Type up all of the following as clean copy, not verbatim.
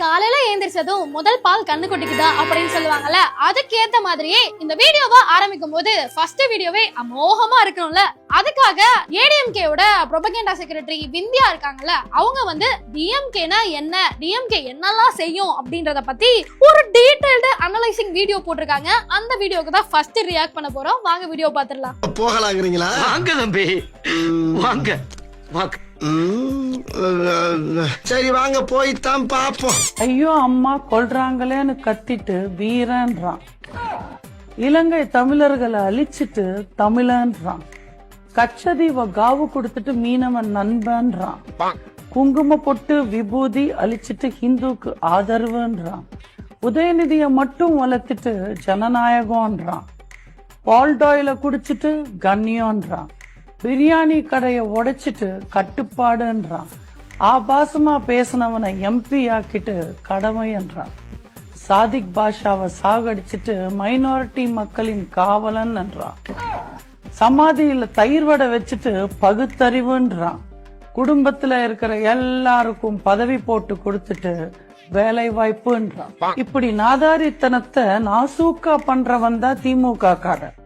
காலையில ஏந்திரிச்சதும் முதல் பால் கண்ணு கொட்டிக்குதா அப்படின்னு சொல்லுவாங்கல்ல, அதுக்கேத்த மாதிரியே இந்த வீடியோவை ஆரம்பிக்கும் போது ஃபர்ஸ்ட் வீடியோவே அமோகமா இருக்கணும்ல. அதுக்காக ஏடிஎம்கேவோட ப்ரொபகேண்டா செக்ரட்டரி விந்தியா இருக்காங்கல்ல, அவங்க வந்து டிஎம்கேனா என்ன, டிஎம்கே என்னெல்லாம் செய்யும் அப்படின்றத பத்தி ஒரு டீடைல்டு அனலைசிங் வீடியோ போட்டிருக்காங்க. அந்த வீடியோக்கு தான் ஃபர்ஸ்ட் ரியாக்ட் பண்ண போறோம். வாங்க வீடியோ பாத்துடலாம். போகலாங்கிறீங்களா? வாங்க தம்பி வாங்க வாங்க. சரி வாங்க போய்தான் பாப்போம். ஐயோ அம்மா கொல்றாங்களேன்னு கத்திட்டு வீரன்றான். இலங்கை தமிழர்களை அழிச்சிட்டு தமிழன்றான். கச்சதீவ காவு கொடுத்துட்டு மீனவன் நண்பன்றான். குங்கும பொட்டு விபூதி அழிச்சிட்டு ஹிந்துக்கு ஆதரவுன்றான். உதயநிதியை மட்டும் வளர்த்துட்டு ஜனநாயகம்ன்றான். பால்டாயில குடிச்சிட்டு கண்ணியம்ன்றான். பிரியாணி கடையை உடைச்சிட்டு கட்டுப்பாடுன்றான். ஆபாசமா பேசினவனை எம்பி ஆக்கிட்டு கடமைன்றான். சாதிக் பாஷாவை சாகடிச்சிட்டு மைனாரிட்டி மக்களின் காவலன் என்றான். சமாதியில தயிர் வடை வச்சுட்டு பகுத்தறிவுன்றான். குடும்பத்துல இருக்கிற எல்லாருக்கும் பதவி போட்டு கொடுத்துட்டு வேலை வாய்ப்புன்றான். இப்படி நாதாரித்தனத்தை நாசூக்கா பண்றவன் தான் திமுக காரன்.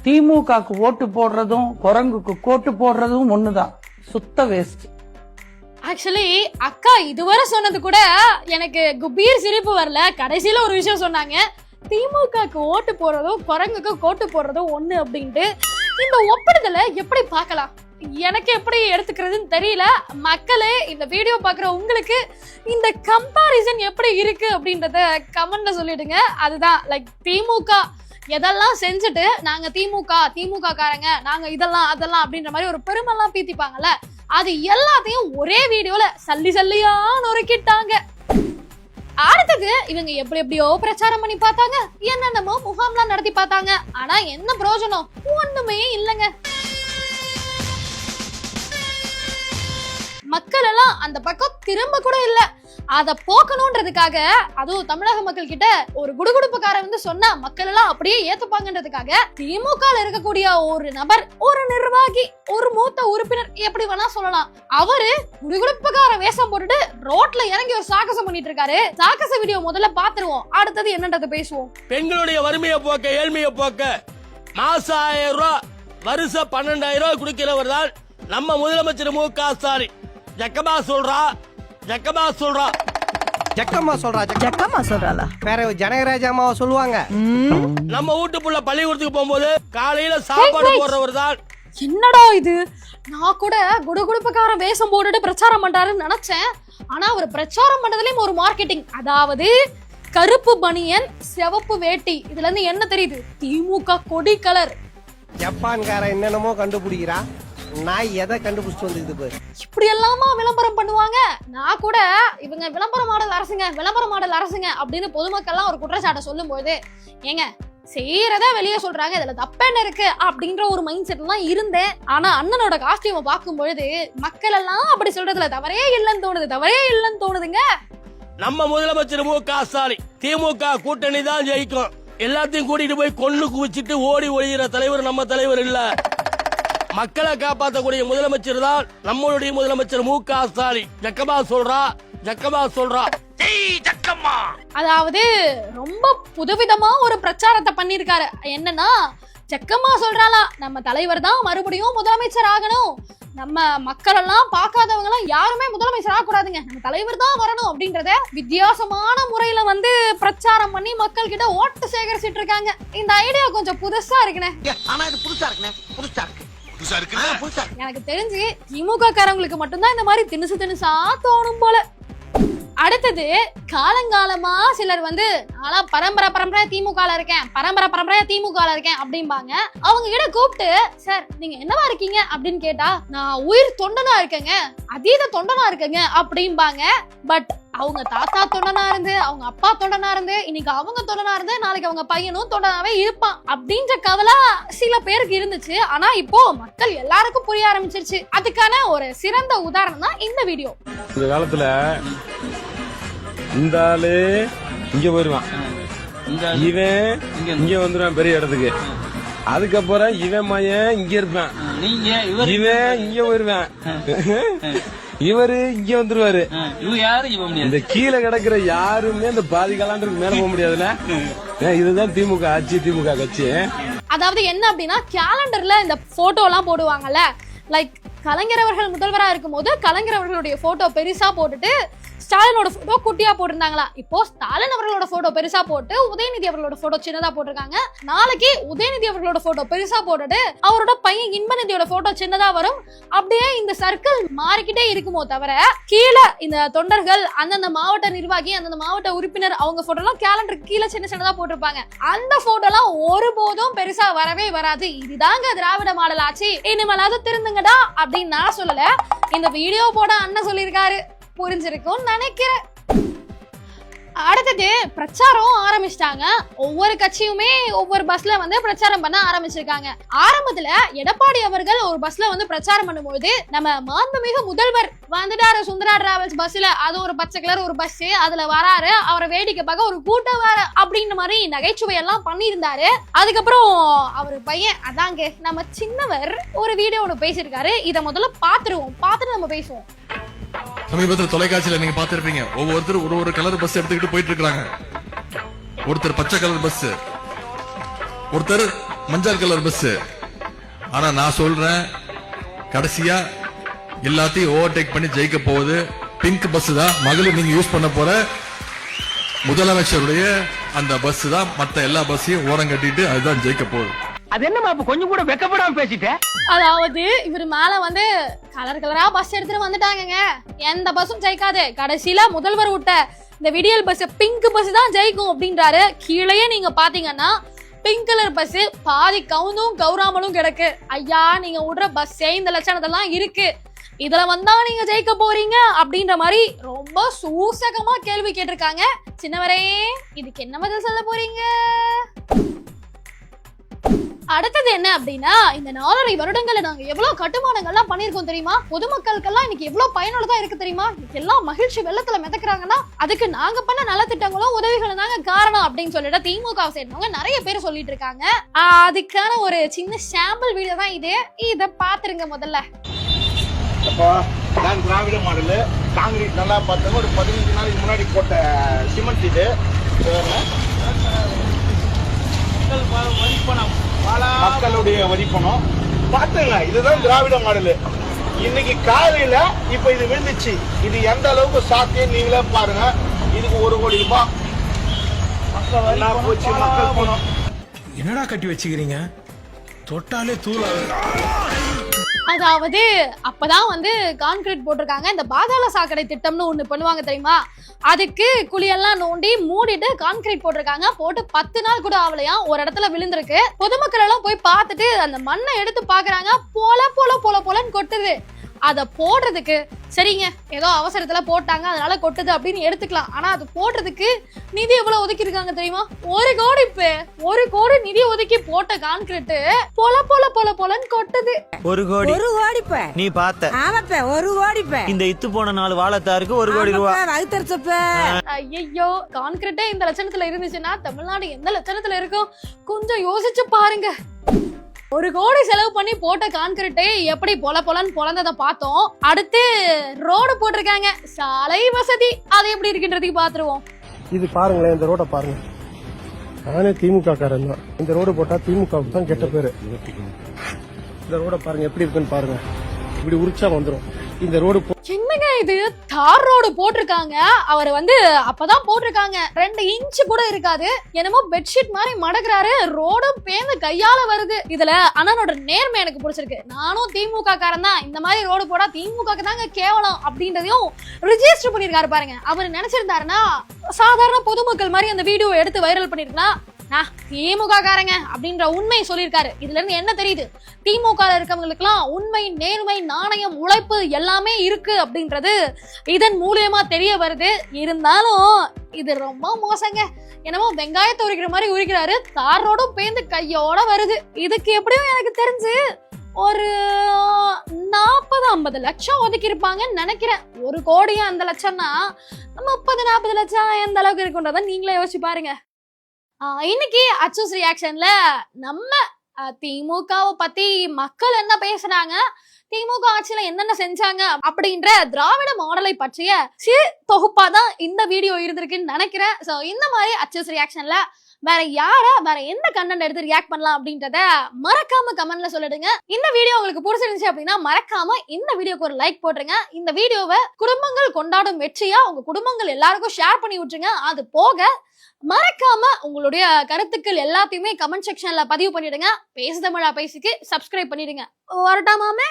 திமுகக்கு ஓட்டு போடுறதும் குரங்குக்கு கோட்டு போடுறதும் ஒண்ணுதான். சுத்த வேஸ்ட். ஆக்சுவலி அக்கா இதுவரை சொன்னது கூட எனக்கு குபீர் சிரிப்பு வரல. கடைசியில ஒரு விஷயம் சொன்னாங்க, திமுகக்கு ஓட்டு போடுறதும் குரங்குக்கு கோட்டு போடுறதும் ஒண்ணு அப்படின்ட்டு. இந்த ஒப்பிடுதலை எப்படி பார்க்கலாம், எனக்கு எப்படி எடுத்துக்கிறதுன்னு தெரியல. மக்களே, இந்த வீடியோ பாக்குற உங்களுக்கு இந்த கம்பாரிசன் எப்படி இருக்கு அப்படின்றத கமெண்ட்ல சொல்லிடுங்க. அதுதான் லைக் திமுக எதெல்லாம் செஞ்சுட்டு நாங்க திமுக காரங்க, நாங்க இதெல்லாம் அதெல்லாம் அப்படின்ற மாதிரி ஒரு பெருமெல்லாம் பீத்திப்பாங்கல்ல, அது எல்லாத்தையும் ஒரே வீடியோல சல்லி சல்லியா நொறுக்கிட்டாங்க. அடுத்தது இவங்க எப்படி எப்படியோ பிரச்சாரம் பண்ணி பார்த்தாங்க, என்னென்னமோ முகாம்லாம் நடத்தி பார்த்தாங்க. ஆனா என்ன பிரயோஜனம்? ஒண்ணுமே இல்லைங்க. மக்கள் எல்லாம் அந்த பக்கம் திரும்ப கூட இல்ல. அத போக்கணும்ன்றதுக்காக, அதுவும் தமிழக மக்கள் கிட்ட ஒரு குடுகுடுப்புக்கார வந்து சொன்னா மக்கள் எல்லாம் அப்படியே ஏத்துப்பாங்கன்றதுக்காக திமுக இருக்கக்கூடிய ஒரு நபர், ஒரு நிர்வாகி, ஒரு மூத்த உறுப்பினர், எப்படி வேணா சொல்லலாம், அவரு குடுகுடுப்புக்கார வேஷம் போட்டுட்டு ரோட்ல இறங்கி ஒரு சாகசம் பண்ணிட்டு இருக்காரு. சாகச வீடியோ முதல்ல பாத்துருவோம், அடுத்தது என்னன்றத பேசுவோம். பெண்களுடைய வறுமையை போக்க, ஏழ்மையை போக்க மாசம் 1000 ரூபாய், வருஷம் 12,000 ரூபாய் கொடுக்கிறவர் தான் நம்ம முதலமைச்சர் மு.க. ஸ்டாலின். ஜக்கமா சொல்றா ஜக்கம்மா சொல்றாளா? வேற ஜனகராஜ அம்மாவை சொல்லுவாங்க. நம்ம வீட்டு புள்ள பள்ளிக்கூடத்துக்கு போகும்போது காலையில சாப்பாடு போடுறவர் தான். என்னடா இது, நான் கூட குடுகுடுப்புக்கார வேஷம் போட்டுட்டு பிரச்சாரம் பண்றாருன்னு நினைச்சேன். ஆனா அவர் பிரச்சாரம் பண்றதுலயும் ஒரு மார்க்கெட்டிங். அதாவது கருப்பு பனியன், சிவப்பு வேட்டி, இதுல இருந்து என்ன தெரியுது? திமுக கொடி கலர். ஜப்பான்கார என்னென்னமோ கண்டுபிடிக்கிறா, நான் எதை கண்டுபிடிச்சிட்டு வந்து இப்படி எல்லாமா விளம்பரம் பண்ணுவாங்க. நான் கூட இவங்க விளம்பர மாடல் அரசுங்க அப்படின்னு பொதுமக்கள்லாம் ஒரு குற்றச்சாட்டை சொல்லும் போது, ஏங்க செய்யறத வெளியே சொல்றாங்க, இதுல தப்பென்ன இருக்கு அப்படின்ற ஒரு மைண்ட் செட்ல தான் இருந்தேன். ஆனா அண்ணனோட காஸ்டியூமை பார்க்கும் பொழுது மக்கள் எல்லாம் அப்படி சொல்றதுல தவறே இல்லைன்னு தோணுதுங்க. நம்ம முதலமைச்சர் மு.க. ஸ்டாலின் திமுக கூட்டணி தான் ஜெயிக்கும். எல்லாத்தையும் கூட்டிட்டு போய் கொண்டு குவிச்சிட்டு ஓடி ஒழிகிற தலைவர் நம்ம தலைவர் இல்ல. மக்களை காப்பாற்றக்கூடிய முதலமைச்சர் தான் நம்மளுடைய முதலமைச்சர் மு.க. ஸ்டாலின். ஜக்கமா சொல்றா. அதாவது ரொம்ப புதுவிதமா ஒரு பிரச்சாரத்தை பண்ணிருக்காரு. என்னன்னா, ஜக்கமா சொல்றாளா, நம்ம தலைவர் தான் மறுபடியும் முதலமைச்சர் ஆகணும், நம்ம மக்கள் எல்லாம் பார்க்காதவங்க எல்லாம் யாருமே முதலமைச்சர் ஆகக்கூடாதுங்க, நம்ம தலைவர் தான் வரணும் அப்படின்றத வித்தியாசமான முறையில வந்து பிரச்சாரம் பண்ணி மக்கள் கிட்ட ஓட்டு சேகரிச்சிட்டு இருக்காங்க. இந்த ஐடியா கொஞ்சம் புதுசா இருக்குனே. ஆனா இது புதுசா இருக்கு. எனக்கு தெரிஞ்சு திமுக காரங்களுக்கு மட்டும்தான் இந்த மாதிரி திணுசா தோணும் போல. அடுத்தது, காலங்காலமா சிலர் வந்து நான் பரம்பரை திமுகல இருக்கேன் அப்படிம்பாங்க. அவங்க கிட்ட கூப்பிட்டு, சார் நீங்க என்னவா இருக்கீங்க அப்படின்னு கேட்டா, நான் உயிர் தொண்டனா இருக்கேங்க, அதீத தொண்டனா இருக்கேங்க அப்படிம்பாங்க. பட் அவங்க தாத்தா தொண்டனா இருந்து, அவங்க அப்பா தொண்டனா இருந்து, இன்னைக்கு அவங்க தொண்டனா இருந்து, நாளைக்கு அவங்க பையனும் தொண்டனாவே இருப்பான் அப்படின்ற கவலை சில பேருக்கு இருந்துச்சு. ஆனா இப்போ மக்கள் எல்லாருக்கும் புரிய ஆரம்பிச்சிருச்சு. அதுக்கான ஒரு சிறந்த உதாரணம் தான் இந்த வீடியோ. இந்த காலத்துல இந்த ஆளு இங்க போயிருவான், இவன் இங்க வந்துருவான் பெரிய இடத்துக்கு. அதுக்கப்புறம் இவன் மையன் இங்க இருப்பான், இவன் இங்க போயிருவான். இவரு இங்க வந்துருவாரு. இவங்க யாரும் இங்க போக முடியாது. இந்த கீழே கிடக்குற யாருமே இந்த பாதி கலாண்டருக்கு மேல போக முடியாதுல்ல. இதுதான் திமுக ஆட்சி, திமுக கட்சி. அதாவது என்ன அப்படின்னா கேலண்டர்ல இந்த போட்டோ எல்லாம் போடுவாங்கல்ல, லைக் கலைஞர் அவர்கள் முதல்வரா இருக்கும் போது கலைஞர் அவர்களுடைய போட்டோ பெருசா போட்டுட்டு ஸ்டாலினோட போட்டோ குட்டியா போட்டிருந்தாங்களா. இப்போ ஸ்டாலின் அவர்களோட போட்டோ பெருசா போட்டு உதயநிதி அவர்களோட போட்டோ சின்னதா போட்டிருக்காங்க. நாளைக்கு உதயநிதி அவர்களோட போட்டோ பெருசா போட்டுட்டு அவரோட பையன் இன்பநிதியோட போட்டோ சின்னதா வரும். அப்படியே இந்த சர்க்கிள் மாறிக்கிட்டே இருக்குமோ தவிர கீழே இந்த தொண்டர்கள், அந்தந்த மாவட்ட நிர்வாகி, அந்தந்த மாவட்ட உறுப்பினர் அவங்க போட்டோ எல்லாம் கேலண்டருக்கு கீழே சின்ன சின்னதா போட்டிருப்பாங்க. அந்த போட்டோ எல்லாம் ஒருபோதும் பெருசா வரவே வராது. இதுதாங்க திராவிட மாடல் ஆட்சி, இனிமேலாவது திருந்துங்கடா அப்படின்னு நான் சொல்லல, இந்த வீடியோ போட அண்ணன் சொல்லியிருக்காரு. புரிஞ்சிருக்கும் நினைக்கிறேன். அடுத்தது பிரச்சாரம் ஆரம்பிச்சிட்டாங்க. ஒவ்வொரு கட்சியுமே ஒவ்வொரு பஸ்ல வந்து பிரச்சாரம் பண்ண ஆரம்பிச்சிருக்காங்க. ஆரம்பத்துல எடப்பாடி அவர்கள் ஒரு பஸ்ல வந்து பிரச்சாரம் பண்ணும்போது நம்ம மாண்புமிகு முதல்வர் வந்துட்டாரு சுந்தரா டிராவல்ஸ் பஸ்ல, அது ஒரு பச்சை கலர் ஒரு பஸ், அதுல வராரு, அவரை வேடிக்கை பார்க்க ஒரு கூட்டம் வேற அப்படின்ற மாதிரி நகைச்சுவை எல்லாம் பண்ணியிருந்தாரு. அதுக்கப்புறம் அவர் பையன் அதாங்க நம்ம சின்னவர் ஒரு வீடியோ ஒன்று பேசியிருக்காரு. இதை முதல்ல பாத்துருவோம், பார்த்துட்டு நம்ம பேசுவோம். சமீபத்தில் தொலைக்காட்சியில நீங்க பாத்திருப்பீங்க, ஒவ்வொருத்தரும் ஒரு ஒரு கலர் பஸ் எடுத்துக்கிட்டு போயிட்டு இருக்காங்க. ஒருத்தர் பச்சை கலர் பஸ், ஒருத்தர் மஞ்சள் கலர் பஸ். ஆனா நான் சொல்றேன், கடைசியா எல்லாத்தையும் ஓவர்டேக் பண்ணி ஜெயிக்க போகுது பிங்க் பஸ் தான். மகளிர் நீங்க யூஸ் பண்ண போற முதலமைச்சருடைய அந்த பஸ் தான். மத்த எல்லா பஸ்ஸையும் ஓரம் கட்டிட்டு அதுதான் ஜெயிக்க போகுது. அது என்னமா கொஞ்சம் கூட வெக்கப்படாம பேசிட்டேன். அதாவது இவர் மேல வந்து கலர் கலரா பஸ் எடுத்துட்டு வந்துட்டாங்க, எந்த பஸ்ஸும் ஜெயிக்காது, கடைசியில முதல்வர் விட்ட இந்த விடியல் பஸ் பிங்க் பஸ் தான் ஜெயிக்கும் அப்படின்றாரு. கீழே நீங்க பாத்தீங்கன்னா பிங்க் கலர் பஸ் பாதி கவுந்தும் கௌராமலும் கிடக்கு. ஐயா நீங்க விடுற பஸ்ஸே இந்த லட்சணத்தெல்லாம் இருக்கு, இதுல வந்தா நீங்க ஜெயிக்க போறீங்க அப்படின்ற மாதிரி ரொம்ப சூசகமா கேள்வி கேட்டிருக்காங்க. சின்னவரே இதுக்கு என்ன பதில் சொல்ல போறீங்க? அடுத்தது என்ன அப்படின்னா, இந்த 4.5 வருடங்கள்ல நாங்க எவ்வளவு கட்டுமானங்கள்லாம் பண்ணிருக்கோம் தெரியுமா? பொதுமக்களுக்கெல்லாம் இன்னைக்கு எவ்வளவு பயனுள்ளதா இருக்கு தெரியுமா? இன்னைக்கு எல்லாம் மகிழ்ச்சி வெள்ளத்துல மிதக்குறாங்கன்னா அதுக்கு நாங்க பண்ண நலத்திட்டங்களும் உதவிகளும் தாங்க காரணம் அப்படின்னு சொல்லிட்டு திமுக சேர்ந்தவங்க நிறைய பேர் சொல்லிட்டு இருக்காங்க. அதுக்கான ஒரு சின்ன சாம்பிள் வீடியோ தான் இது, இத பாத்துருங்க முதல்ல. நான் திராவிட மாடல் காங்கிரீட் நல்லா பார்த்தவங்க ஒரு 15 நாளைக்கு முன்னாடி போட்ட சிமெண்ட் இது மக்களுடைய வரிப்பணம் பாத்துங்க. இதுதான் திராவிட மாடல். இன்னைக்கு காலையில இப்ப இது விழுந்துச்சு. இது எந்த அளவுக்கு சாத்தியம் நீங்களே பாருங்க. இதுக்கு 1 கோடி ரூபாய் மக்கள் பணம். என்னடா கட்டி வச்சுக்கிறீங்க, தொட்டாலே தூளா. அதாவது அப்பதான் வந்து கான்கிரீட் போட்டிருக்காங்க. இந்த பாதாள சாக்கடை திட்டம்னு ஒண்ணு பண்ணுவாங்க தெரியுமா, அதுக்கு குழியெல்லாம் நோண்டி மூடிட்டு கான்கிரீட் போட்டிருக்காங்க. போட்டு 10 நாள் கூட ஆகலையா, ஒரு இடத்துல விழுந்திருக்கு. பொதுமக்கள் எல்லாம் போய் பார்த்துட்டு அந்த மண்ணை எடுத்து பாக்குறாங்க, போல போல போல போலன்னு கொட்டுது. அதை போடுறதுக்கு சரிங்க ஏதோ அவசரத்துல போட்டாங்க அதனால கொட்டுது அப்படின்னு எடுத்துக்கலாம். ஆனா அது போடுறதுக்கு நிதி எவ்வளவு ஒதுக்கி இருக்காங்க தெரியுமா? 1 கோடி. 1 கோடி நிதி ஒதுக்கி போட்ட கான்கிரீட் போல போல போல போலன்னு கொட்டுது. 1 கோடி நீ பார்த்த? ஆமாப்ப 1 கோடி. இந்த இத்து போன 4 வாழைத்தாருக்கு 1 கோடி ரூபாய் வகுத்தரிச்சப்ப. ஐயோ கான்கிரீட்டே இந்த லட்சணத்துல இருந்துச்சுன்னா தமிழ்நாடு எந்த லட்சணத்துல இருக்கும் கொஞ்சம் யோசிச்சு பாருங்க. 1 கோடி செலவு பண்ணி போட்ட கான்கிரீட்டே எப்படி பொல பொலன்னு பொலந்ததை பார்த்தோம். அடுத்து ரோடு போட்டிருக்காங்க, சாலை வசதி அது எப்படி இருக்குன்றதுக்கு பாத்துருவோம். இது பாருங்களேன், இந்த ரோட பாருங்க. நானே திமுக காரன் தான். இந்த ரோடு போட்டா திமுகவுக்கு தான் கெட்ட பேரு. இந்த ரோட பாருங்க எப்படி இருக்குன்னு பாருங்க. இப்படி உரிச்சா வந்துரும் இந்த ரோடு. என்னங்க இது தார் ரோடு போட்டிருக்காங்க. அவர் வந்து அப்பதான் போட்டிருக்காங்க, 2 இன்ச் கூட இருக்காது. என்னமோ பெட்ஷீட் மாதிரி மடக்குறாரு, ரோடும் பேந்து கையால வருது. இதுல அண்ணனோட நேர்மை எனக்கு பிடிச்சிருக்கு. நானும் திமுக காரன் தான், இந்த மாதிரி ரோடு போடா திமுக தாங்க கேவலம் அப்படின்றதையும் ரிஜிஸ்டர் பண்ணிருக்காரு பாருங்க. அவர் நினைச்சிருந்தாருன்னா சாதாரண பொதுமக்கள் மாதிரி அந்த வீடியோ எடுத்து வைரல் பண்ணிருக்கலாம். நான் திமுக காரங்க அப்படின்ற உண்மை சொல்லியிருக்காரு. இதுல இருந்து என்ன தெரியுது, திமுக இருக்கவங்களுக்கு எல்லாம் உண்மை, நேர்மை, நாணயம், உழைப்பு எல்லாமே இருக்கு அப்படின்றது இதன் மூலியமா தெரிய வருது. இருந்தாலும் இது ரொம்ப மோசங்க. என்னமோ வெங்காயத்தை உரிக்கிற மாதிரி உரிக்கிறாரு, தாரோடும் பேந்து கையோட வருது. இதுக்கு எப்படியும் எனக்கு தெரிஞ்சு ஒரு 40-50 லட்சம் ஒதுக்கி இருப்பாங்கன்னு நினைக்கிறேன். 1 கோடி அந்த லட்சம்னா 30-40 லட்சம் எந்த அளவுக்கு இருக்குன்றத நீங்களே யோசிச்சு பாருங்க. இன்னைக்கு அச்சூஸ் ரியாக்ஷன்ல நம்ம திமுகவை பத்தி மக்கள் என்ன பேசுறாங்க, திமுக ஆட்சியில என்னென்ன செஞ்சாங்க அப்படின்ற திராவிட மாடலை பற்றிய தொகுப்பா தான் இந்த வீடியோ இருந்திருக்குன்னு நினைக்கிறேன். சோ இந்த மாதிரி அச்சஸ் ரியாக்ஷன்ல வேற எந்த கண்டென்ட் எடுத்து ரியாக்ட் பண்ணலாம் அப்படின்றத மறக்காம கமெண்ட்ல சொல்லிடுங்க. இந்த வீடியோ உங்களுக்கு பிடிச்சிருந்துச்சு அப்படின்னா மறக்காம இந்த வீடியோக்கு ஒரு லைக் போட்டுருங்க. இந்த வீடியோவை குடும்பங்கள் கொண்டாடும் வெற்றியா உங்க குடும்பங்கள் எல்லாருக்கும் ஷேர் பண்ணி விட்டுருங்க. அது போக மறக்காம உங்களுடைய கருத்துக்கள் எல்லாத்தையுமே கமெண்ட் செக்ஷன்ல பதிவு பண்ணிடுங்க. பேசு தமிழா பேசிக்கு சப்ஸ்கிரைப் பண்ணிடுங்க. வரட்டாமாமே.